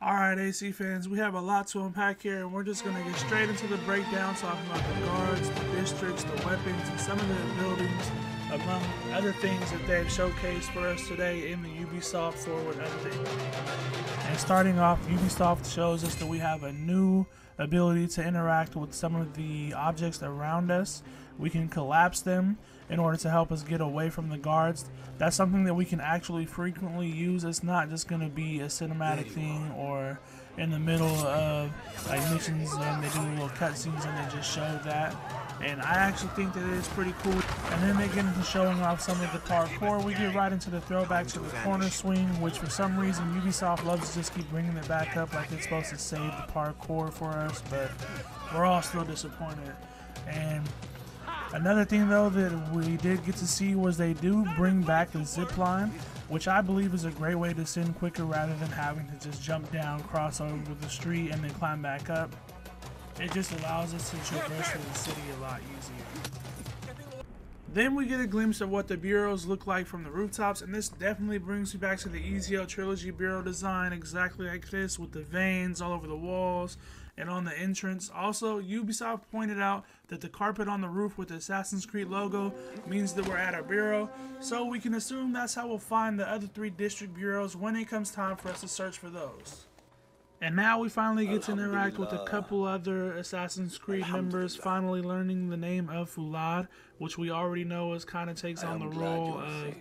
Alright, AC fans, we have a lot to unpack here, and we're just going to get straight into the breakdown, talking about the guards, the districts, the weapons, and some of the buildings, among other things that they've showcased for us today in the Ubisoft Forward update. And starting off, Ubisoft shows us that we have a new ability to interact with some of the objects around us. We can collapse them in order to help us get away from the guards. That's something that we can actually frequently use. It's not just going to be a cinematic thing or in the middle of like missions and they do little cutscenes and they just show that. And I actually think that it is pretty cool. And then they get into showing off some of the parkour. We get right into the throwback to the corner swing, which for some reason Ubisoft loves to just keep bringing it back up like it's supposed to save the parkour for us, but we're all still disappointed. And another thing though that we did get to see was they do bring back the zip line, which I believe is a great way to ascend quicker rather than having to just jump down, cross over the street, and then climb back up. It just allows us to traverse through the city a lot easier. Then we get a glimpse of what the bureaus look like from the rooftops, and this definitely brings me back to the EZO Trilogy bureau design, exactly like this, with the veins all over the walls and on the entrance. Also, Ubisoft pointed out that the carpet on the roof with the Assassin's Creed logo means that we're at our bureau, so we can assume that's how we'll find the other 3 district bureaus when it comes time for us to search for those. And now we finally get to interact with a couple other Assassin's Creed members, finally learning the name of Fulad, which we already know is kind of takes on the role of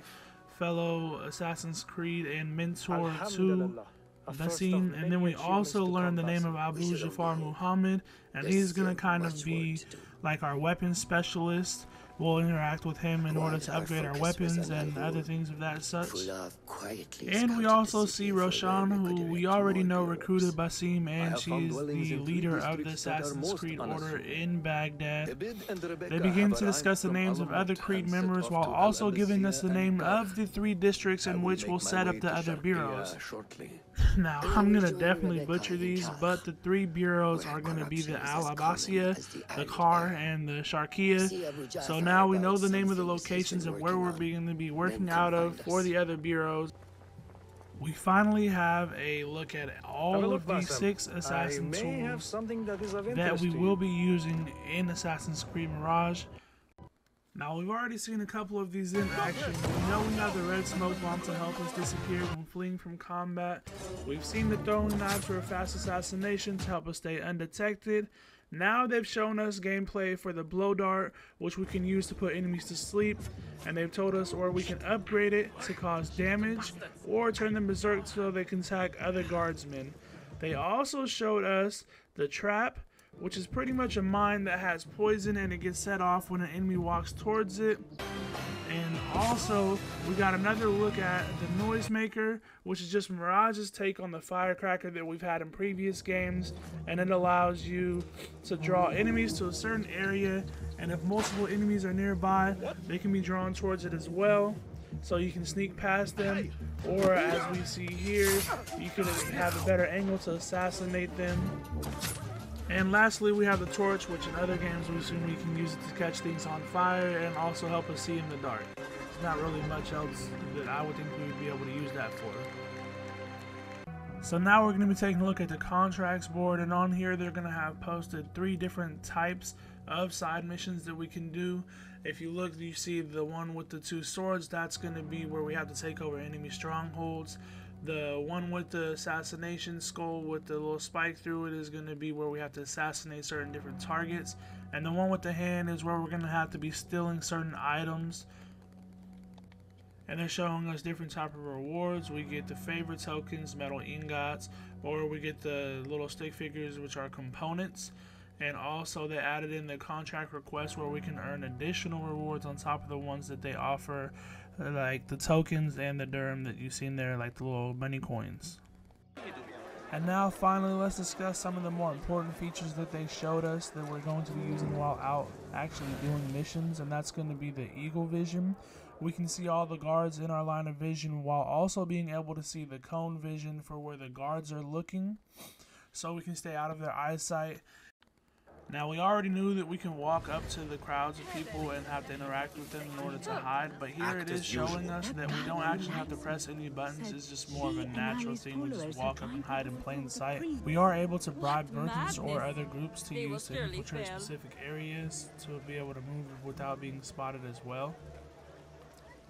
fellow Assassin's Creed and mentor to Basim. And then we also learn the name of Abu Jafar Muhammad, and he's going to kind of be like our weapons specialist. We'll interact with him in order to upgrade our weapons and other things of that such. And we also see Roshan, who we already know recruited Basim, and she's the leader of the Assassin's Creed Order in Baghdad. They begin to discuss the names of other Creed members while also giving us the name of the 3 districts in which we'll set up the other bureaus. Now, I'm going to definitely butcher these, but the 3 bureaus are going to be the Al-Abbasiyah, the Car, and the Sharqiyya. So now we know the name of the locations of where we're going to be working out of for the other bureaus. We finally have a look at all of the 6 assassin tools that we will be using in Assassin's Creed Mirage. Now, we've already seen a couple of these in action. We know we have the red smoke bomb to help us disappear when fleeing from combat. We've seen the throwing knives for a fast assassination to help us stay undetected. Now they've shown us gameplay for the blow dart, which we can use to put enemies to sleep. And they've told us where we can upgrade it to cause damage or turn them berserk so they can attack other guardsmen. They also showed us the trap, which is pretty much a mine that has poison and it gets set off when an enemy walks towards it. And also, we got another look at the noisemaker, which is just Mirage's take on the firecracker that we've had in previous games, and it allows you to draw enemies to a certain area, and if multiple enemies are nearby, they can be drawn towards it as well. So you can sneak past them, or as we see here, you can have a better angle to assassinate them. And lastly, we have the torch, which in other games we assume we can use it to catch things on fire and also help us see in the dark. There's not really much else that I would think we would be able to use that for. So now we're going to be taking a look at the contracts board, and on here they're going to have posted 3 different types of side missions that we can do. If you look, you see the one with the 2 swords, that's going to be where we have to take over enemy strongholds. The one with the assassination skull with the little spike through it is going to be where we have to assassinate certain different targets. And the one with the hand is where we're going to have to be stealing certain items. And they're showing us different type of rewards. We get the favorite tokens, metal ingots, or we get the little stick figures, which are components. And also they added in the contract request where we can earn additional rewards on top of the ones that they offer, like the tokens and the dirham that you've seen there, like the little money coins. And now finally, let's discuss some of the more important features that they showed us that we're going to be using while out actually doing missions, and that's going to be the eagle vision. We can see all the guards in our line of vision while also being able to see the cone vision for where the guards are looking, so we can stay out of their eyesight. Now, we already knew that we can walk up to the crowds of people and have to interact with them in order to hide, but here it is showing us that we don't actually have to press any buttons. It's just more of a natural thing. We just walk up and hide in plain sight. We are able to bribe merchants or other groups to use to infiltrate specific areas to be able to move without being spotted as well.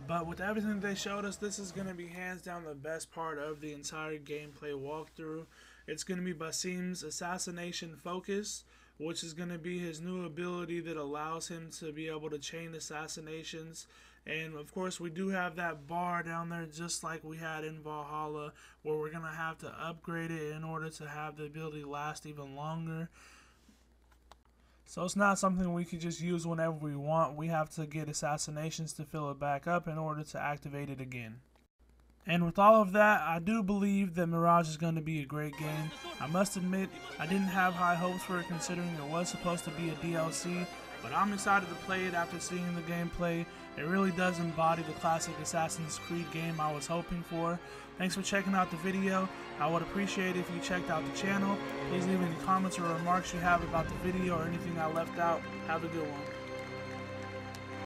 But with everything they showed us, this is going to be hands down the best part of the entire gameplay walkthrough. It's going to be Basim's assassination focus, which is going to be his new ability that allows him to be able to chain assassinations. And of course we do have that bar down there just like we had in Valhalla, where we're going to have to upgrade it in order to have the ability last even longer. So it's not something we can just use whenever we want. We have to get assassinations to fill it back up in order to activate it again. And with all of that, I do believe that Mirage is going to be a great game. I must admit, I didn't have high hopes for it considering it was supposed to be a DLC, but I'm excited to play it after seeing the gameplay. It really does embody the classic Assassin's Creed game I was hoping for. Thanks for checking out the video. I would appreciate it if you checked out the channel. Please leave any comments or remarks you have about the video or anything I left out. Have a good one.